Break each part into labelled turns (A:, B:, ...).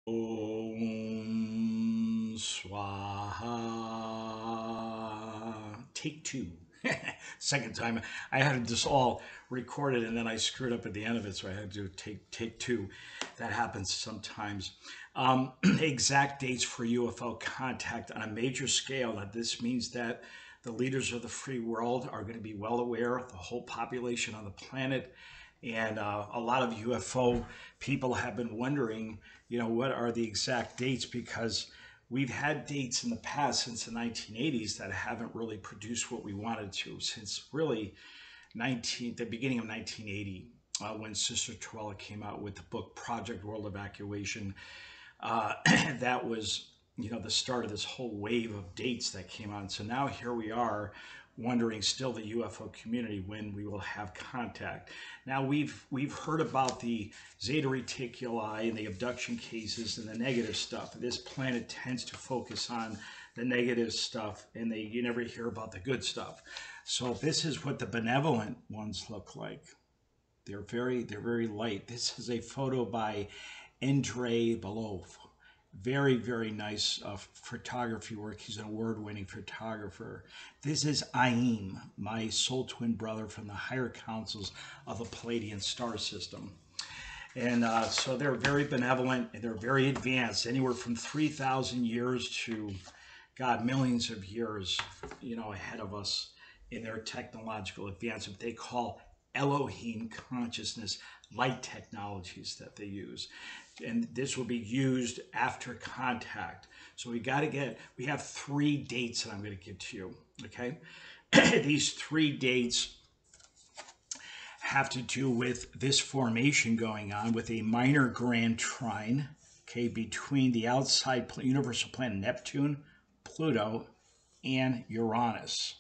A: Om Swaha. Take two. Second time. I had this all recorded and then I screwed up at the end of it, so I had to take two. That happens sometimes. Exact dates for UFO contact on a major scale. Now, this means that the leaders of the free world are going to be well aware, the whole population on the planet, and a lot of UFO people have been wondering, what are the exact dates? Because we've had dates in the past since the 1980s that haven't really produced what we wanted to, since really the beginning of 1980, when Sister Torella came out with the book Project World Evacuation. That was, the start of this whole wave of dates that came on. So now here we are wondering still, the UFO community, when we will have contact. Now we've heard about the Zeta Reticuli and the abduction cases and the negative stuff. This planet tends to focus on the negative stuff, and you never hear about the good stuff. So this is what the benevolent ones look like. They're very light. This is a photo by Andrei Belov. Very, very nice photography work. He's an award-winning photographer. This is Aim, my soul twin brother from the higher councils of the Palladian star system. And so they're very benevolent and they're very advanced, anywhere from 3,000 years to, God, millions of years, ahead of us in their technological advancement. They call Elohim consciousness light technologies that they use. And this will be used after contact. So we have 3 dates that I'm going to give to you, okay? These 3 dates have to do with this formation going on with a minor Grand Trine, okay, between the outside universal planet Neptune, Pluto, and Uranus.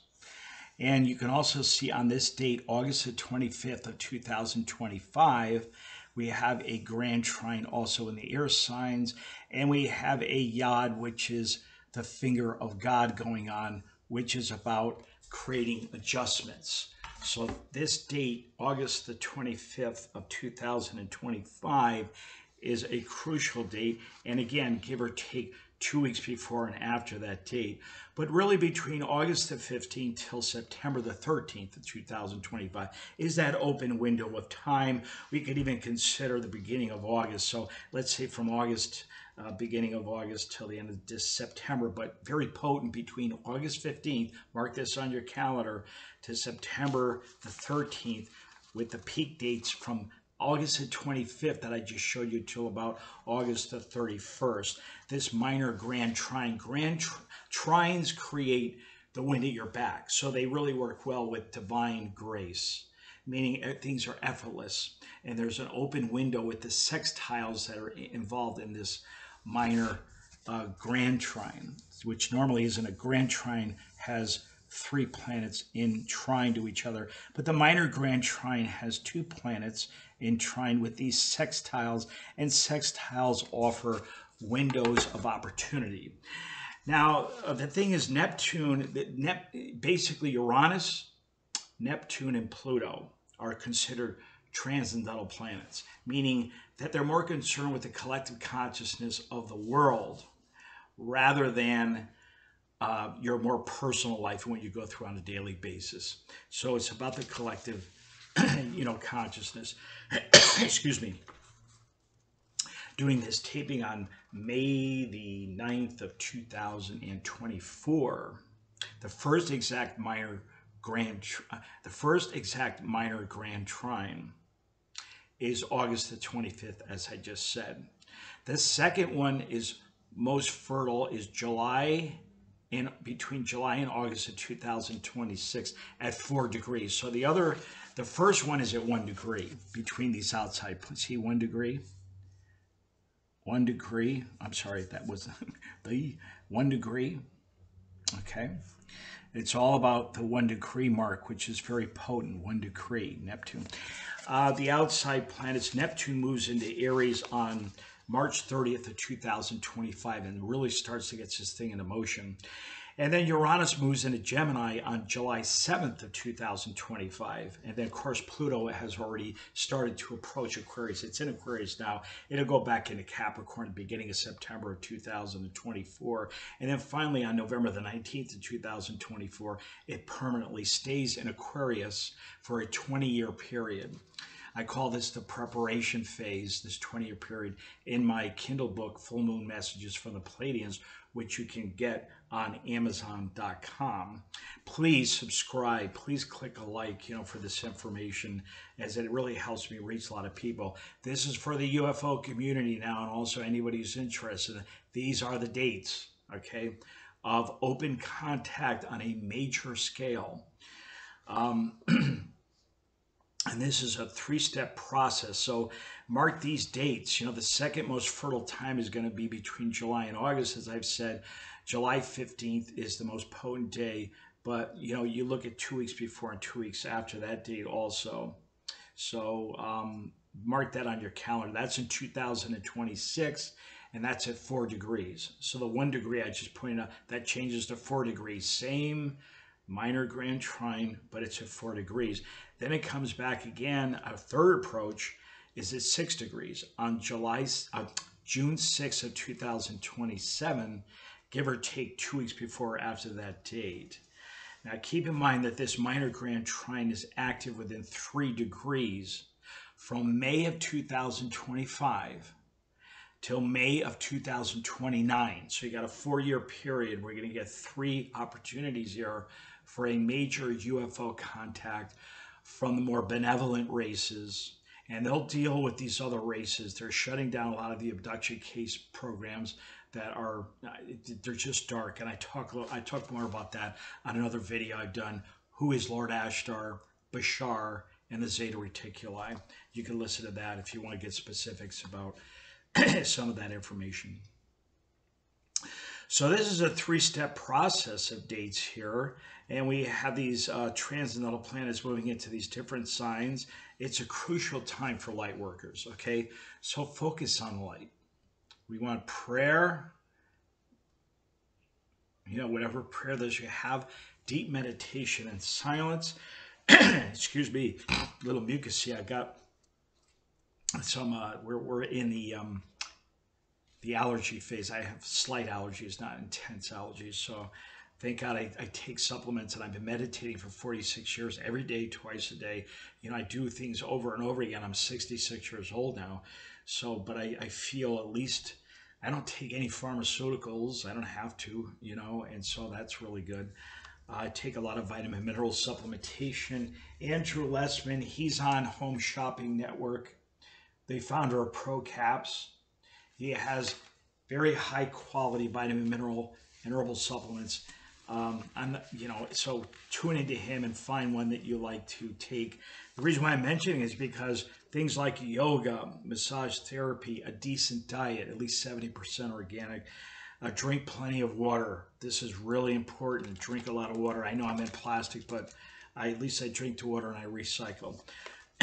A: And you can also see on this date, August the 25th of 2025, we have a Grand Trine also in the air signs, and we have a Yod, which is the finger of God going on, which is about creating adjustments. So this date, August the 25th of 2025, is a crucial date. And again, give or take 2 weeks before and after that date, but really between August the 15th till September the 13th of 2025 is that open window of time. We could even consider the beginning of August. So let's say from August, beginning of August till the end of this September, but very potent between August 15th, mark this on your calendar, to September the 13th, with the peak dates from August the 25th that I just showed you till about August the 31st. This minor Grand Trine. Trines create the wind at your back. So they really work well with divine grace, meaning things are effortless. And there's an open window with the sextiles that are involved in this minor Grand Trine, which normally isn't a Grand Trine, has 3 planets in trine to each other. But the minor Grand Trine has 2 planets in trine with these sextiles, and sextiles offer windows of opportunity. Now, the thing is, basically Uranus, Neptune, and Pluto are considered transcendental planets, meaning that they're more concerned with the collective consciousness of the world rather than your more personal life and what you go through on a daily basis. So it's about the collective, consciousness. Excuse me. Doing this taping on May the 9th of 2024. The first exact minor Grand Trine is August the 25th, as I just said. The second one is most fertile, is between July and August of 2026 at 4 degrees. So the first one is at 1 degree between these outside. See, 1 degree. 1 degree. I'm sorry, that was the 1 degree. Okay. It's all about the 1 degree mark, which is very potent. 1 degree, Neptune. The outside planets, Neptune moves into Aries on March 30th of 2025 and really starts to get this thing into motion. And then Uranus moves into Gemini on July 7th of 2025. And then, of course, Pluto has already started to approach Aquarius. It's in Aquarius now. It'll go back into Capricorn beginning of September of 2024. And then finally, on November the 19th of 2024, it permanently stays in Aquarius for a 20-year period. I call this the preparation phase, this 20-year period, in my Kindle book, Full Moon Messages from the Pleiadians, which you can get on Amazon.com. Please subscribe. Please click a like, for this information, as it really helps me reach a lot of people. This is for the UFO community now, and also anybody who's interested. These are the dates, okay, of open contact on a major scale. And this is a three-step process. So mark these dates. The second most fertile time is going to be between July and August. As I've said, July 15th is the most potent day. But, you look at 2 weeks before and 2 weeks after that date also. So mark that on your calendar. That's in 2026, and that's at 4 degrees. So the 1 degree I just pointed out, that changes to 4 degrees. Same minor Grand Trine, but it's at 4 degrees. Then it comes back again. A third approach is at 6 degrees on June 6th of 2027, give or take 2 weeks before or after that date. Now keep in mind that this minor Grand Trine is active within 3 degrees from May of 2025 till May of 2029. So you got a 4-year period. We're going to get 3 opportunities here for a major UFO contact from the more benevolent races, and they'll deal with these other races. They're shutting down a lot of the abduction case programs that are, they're just dark, and I talk more about that on another video I've done. Who is Lord Ashtar, Bashar, and the Zeta Reticuli? You can listen to that if you want to get specifics about some of that information. So this is a 3-step process of dates here, and we have these transcendental planets moving into these different signs. It's a crucial time for light workers, okay? So focus on light. We want prayer, whatever prayer that you have, deep meditation and silence. Excuse me, a little mucusy. I got some, we're in the allergy phase. I have slight allergies, not intense allergies. So thank God I take supplements, and I've been meditating for 46 years, every day, twice a day. I do things over and over again. I'm 66 years old now. So, but I feel, at least, I don't take any pharmaceuticals. I don't have to, and so that's really good. I take a lot of vitamin mineral supplementation. Andrew Lessman, he's on Home Shopping Network, the founder of Pro Caps. He has very high quality vitamin, mineral, and herbal supplements. So tune into him and find one that you like to take. The reason why I'm mentioning it is because things like yoga, massage therapy, a decent diet, at least 70% organic, drink plenty of water. This is really important. Drink a lot of water. I know I'm in plastic, but at least I drink the water and I recycle.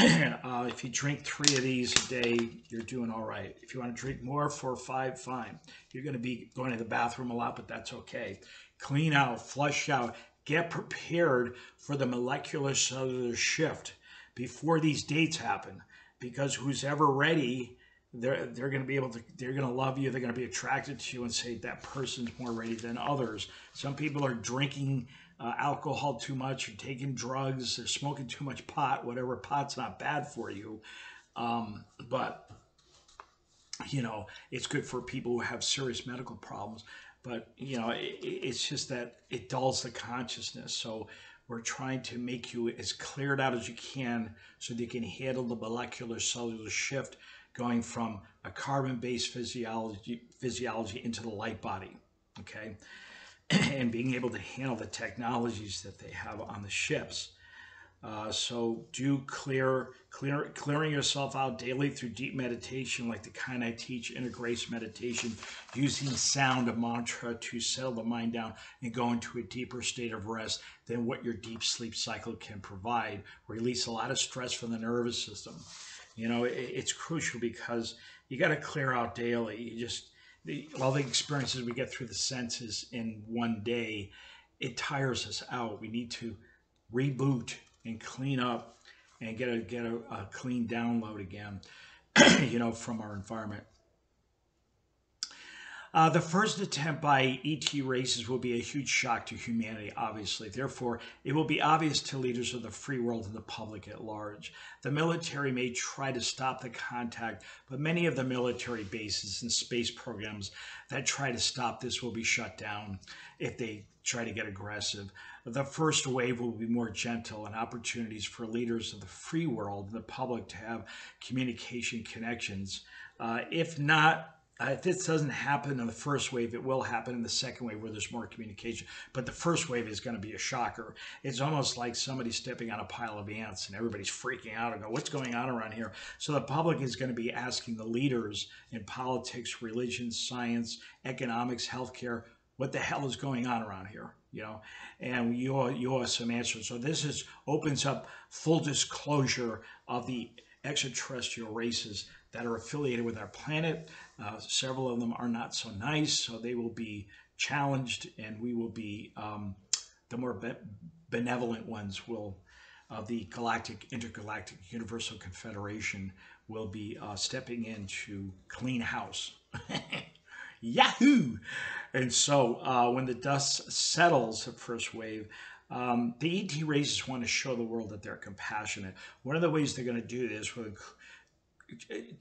A: If you drink 3 of these a day, you're doing all right. If you want to drink more, 4 or 5, fine. You're going to be going to the bathroom a lot, but that's okay. Clean out, flush out, get prepared for the molecular cellular shift before these dates happen, because who's ever ready, they're going to be able to, they're going to love you, they're going to be attracted to you and say that person's more ready than others. Some people are drinking alcohol too much, or taking drugs, they're smoking too much pot, whatever. Pot's not bad for you, but it's good for people who have serious medical problems. But it's just that it dulls the consciousness. So we're trying to make you as cleared out as you can, so that you can handle the molecular cellular shift going from a carbon-based physiology into the light body, okay? And being able to handle the technologies that they have on the ships. So do clearing yourself out daily through deep meditation, like the kind I teach, integration meditation, using sound, a mantra to settle the mind down and go into a deeper state of rest than what your deep sleep cycle can provide. Release a lot of stress from the nervous system. It's crucial, because you got to clear out daily. all the experiences we get through the senses in one day, it tires us out. We need to reboot and clean up and get a clean download again, from our environment. The first attempt by ET races will be a huge shock to humanity, obviously. Therefore, it will be obvious to leaders of the free world and the public at large. The military may try to stop the contact, but many of the military bases and space programs that try to stop this will be shut down if they try to get aggressive. The first wave will be more gentle and opportunities for leaders of the free world and the public to have communication connections. If not, if this doesn't happen in the first wave, it will happen in the second wave where there's more communication. But the first wave is going to be a shocker. It's almost like somebody stepping on a pile of ants and everybody's freaking out and go, what's going on around here? So the public is going to be asking the leaders in politics, religion, science, economics, healthcare, what the hell is going on around here? And you owe us some answers. So this opens up full disclosure of the extraterrestrial races that are affiliated with our planet. Several of them are not so nice, so they will be challenged, and we will be the more benevolent ones of the Intergalactic Universal Confederation will be stepping in to clean house. Yahoo! And so when the dust settles, the first wave, the ET races want to show the world that they're compassionate. One of the ways they're going to do this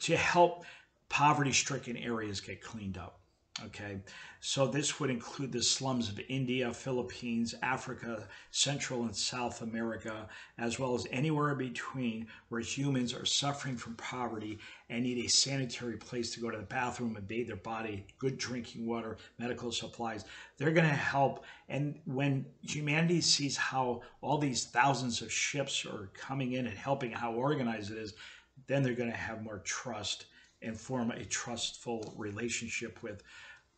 A: to help poverty-stricken areas get cleaned up. Okay, so this would include the slums of India, Philippines, Africa, Central and South America, as well as anywhere in between where humans are suffering from poverty and need a sanitary place to go to the bathroom and bathe their body, good drinking water, medical supplies. They're going to help. And when humanity sees how all these thousands of ships are coming in and helping, how organized it is, then they're going to have more trust and form a trustful relationship with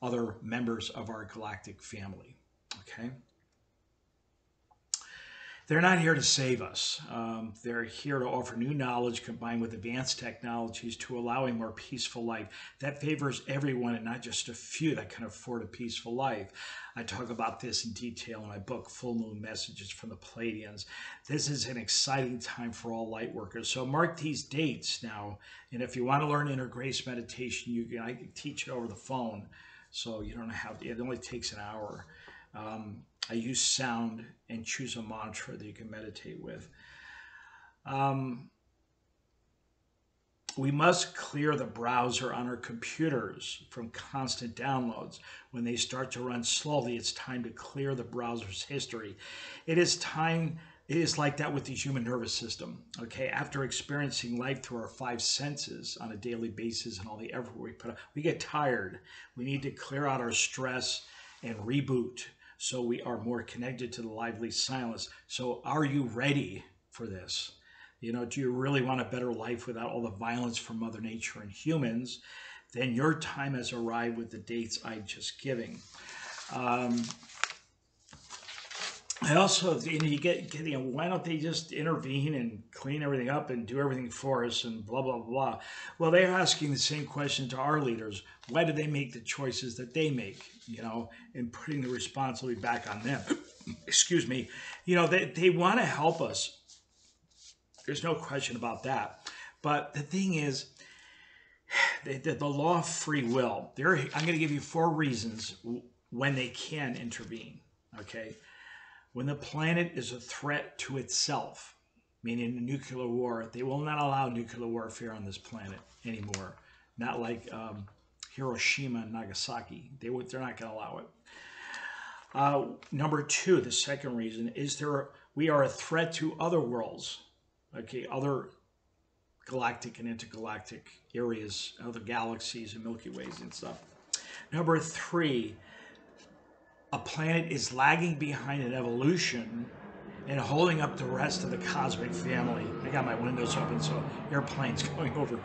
A: other members of our galactic family. Okay? They're not here to save us. They're here to offer new knowledge combined with advanced technologies to allow a more peaceful life that favors everyone and not just a few that can afford a peaceful life. I talk about this in detail in my book, Full Moon Messages from the Pleiadians. This is an exciting time for all light workers. So mark these dates now. And if you want to learn inner grace meditation, I can teach it over the phone. So you don't have to, it only takes an hour. I use sound and choose a mantra that you can meditate with. We must clear the browser on our computers from constant downloads. When they start to run slowly, it's time to clear the browser's history. It is like that with the human nervous system. Okay, after experiencing life through our five senses on a daily basis and all the effort we put out, we get tired. We need to clear out our stress and reboot so we are more connected to the lively silence. So are you ready for this? Do you really want a better life without all the violence from Mother Nature and humans? Then your time has arrived with the dates I'm just giving. I also, why don't they just intervene and clean everything up and do everything for us and blah, blah, blah. Well, they're asking the same question to our leaders. Why do they make the choices that they make, and putting the responsibility back on them? Excuse me. They want to help us. There's no question about that. But the thing is, the law of free will, I'm going to give you 4 reasons when they can intervene, okay? When the planet is a threat to itself, meaning a nuclear war, they will not allow nuclear warfare on this planet anymore. Not like Hiroshima and Nagasaki. They're not going to allow it. Number 2, the second reason, is we are a threat to other worlds, okay, other galactic and intergalactic areas, other galaxies and Milky Ways and stuff. Number 3, a planet is lagging behind in evolution and holding up the rest of the cosmic family. I got my windows open, so airplanes going over.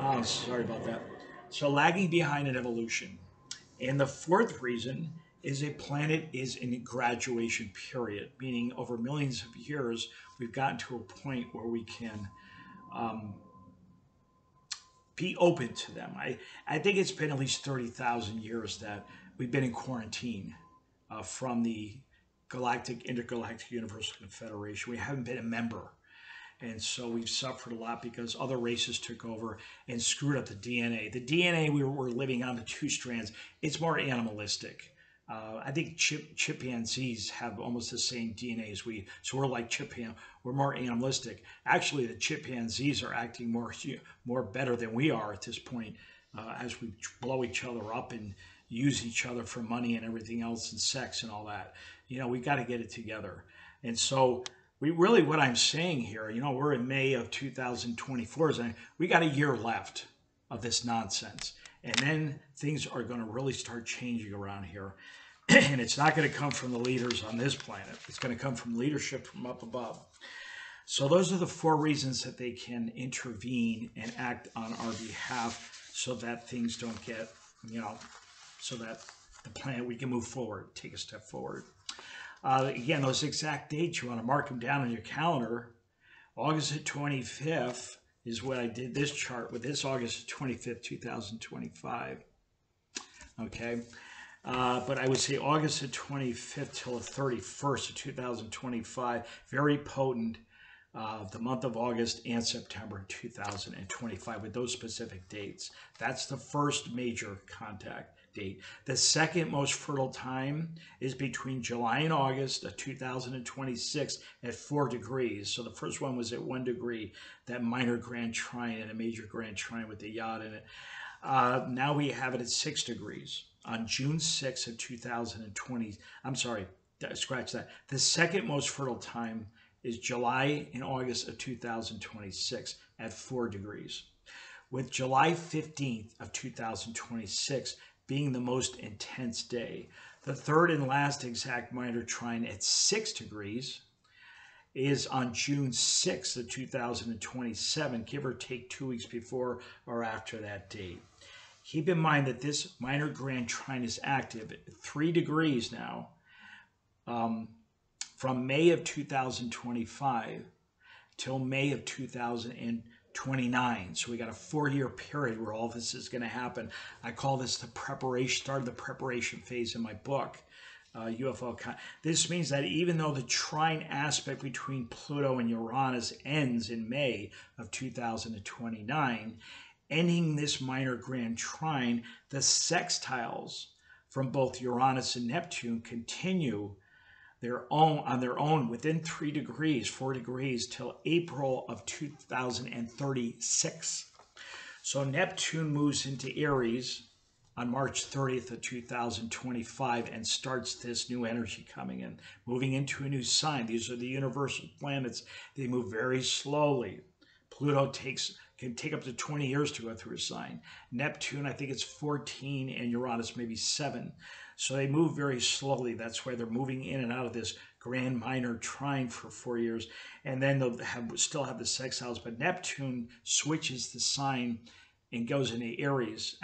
A: Oh, sorry about that. So lagging behind in evolution. And the 4th reason is a planet is in a graduation period, meaning over millions of years, we've gotten to a point where we can be open to them. I think it's been at least 30,000 years that we've been in quarantine from the Intergalactic Universal Confederation. We haven't been a member. And so we've suffered a lot because other races took over and screwed up the DNA. The DNA we were living on, the two strands, it's more animalistic. I think chimpanzees have almost the same DNA as we, so we're like we're more animalistic. Actually, the chimpanzees are acting more better than we are at this point, as we blow each other up and use each other for money and everything else and sex and all that. We got to get it together. And so what I'm saying here, we're in May of 2024, and we got a year left of this nonsense. And then things are going to really start changing around here. And it's not going to come from the leaders on this planet. It's going to come from leadership from up above. So those are the 4 reasons that they can intervene and act on our behalf so that things don't get, so that the planet, we can move forward, take a step forward. Again, those exact dates, you want to mark them down on your calendar. August the 25th is what I did this chart with. This August 25th, 2025. Okay. But I would say August the 25th till the 31st of 2025, very potent, the month of August and September 2025 with those specific dates. That's the first major contact date. The second most fertile time is between July and August of 2026 at 4 degrees. So the first one was at 1 degree, that minor Grand Trine and a major Grand Trine with the yacht in it. Now we have it at 6 degrees on June 6th of 2020. I'm sorry, scratch that. The second most fertile time is July and August of 2026 at 4 degrees, with July 15th of 2026 being the most intense day. The third and last exact minor trine at 6 degrees is on June 6th of 2027, give or take 2 weeks before or after that date. Keep in mind that this minor Grand Trine is active at 3 degrees now, from May of 2025 till May of 2029. So we got a 4-year period where all this is going to happen. I call this the preparation, start of the preparation phase in my book, U.F.O. This means that even though the trine aspect between Pluto and Uranus ends in May of 2029, ending this minor Grand Trine, the sextiles from both Uranus and Neptune continue on their own within 3 degrees, 4 degrees, till April of 2036. So Neptune moves into Aries on March 30th of 2025 and starts this new energy coming in, moving into a new sign. These are the universal planets. They move very slowly. Pluto can take up to 20 years to go through a sign. Neptune, I think it's 14, and Uranus maybe 7. So they move very slowly. That's why they're moving in and out of this grand minor trine for 4 years. And then they'll still have the sextiles. But Neptune switches the sign and goes into Aries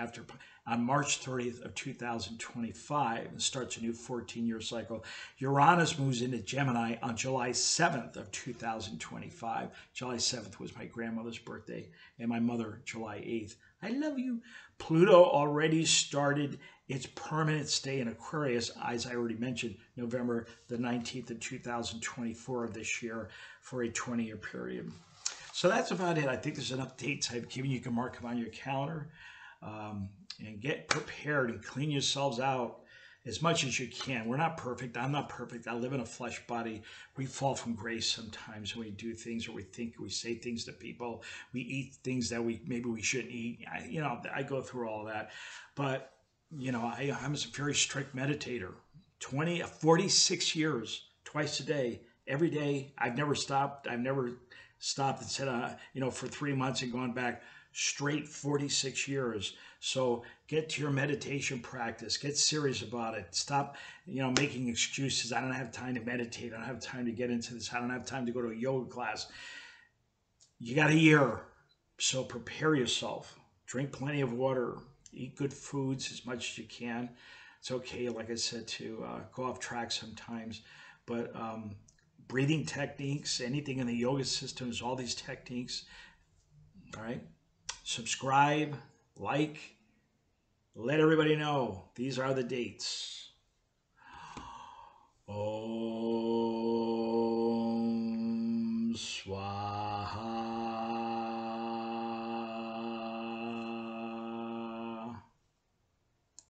A: on March 30th of 2025 and starts a new 14-year cycle. Uranus moves into Gemini on July 7th of 2025. July 7th was my grandmother's birthday, and my mother, July 8th. I love you. Pluto already started its permanent stay in Aquarius, as I already mentioned, November the 19th of 2024 of this year for a 20-year period. So that's about it. I think there's enough dates I've given you. You can mark them on your calendar and get prepared and clean yourselves out as much as you can. We're not perfect. I'm not perfect. I live in a flesh body. We fall from grace sometimes when we do things, or we say things to people. We eat things that maybe we shouldn't eat. I go through all that. But, I'm a very strict meditator. 46 years, twice a day, every day. I've never stopped. I've never stopped and said, for 3 months and gone back straight 46 years. So get to your meditation practice. Get serious about it. Stop, making excuses. I don't have time to meditate. I don't have time to get into this. I don't have time to go to a yoga class. You got a year. So prepare yourself. Drink plenty of water. Eat good foods as much as you can. It's okay, like I said, to go off track sometimes. But breathing techniques, anything in the yoga systems, all these techniques, all right? subscribe, like, let everybody know. These are the dates. Oh.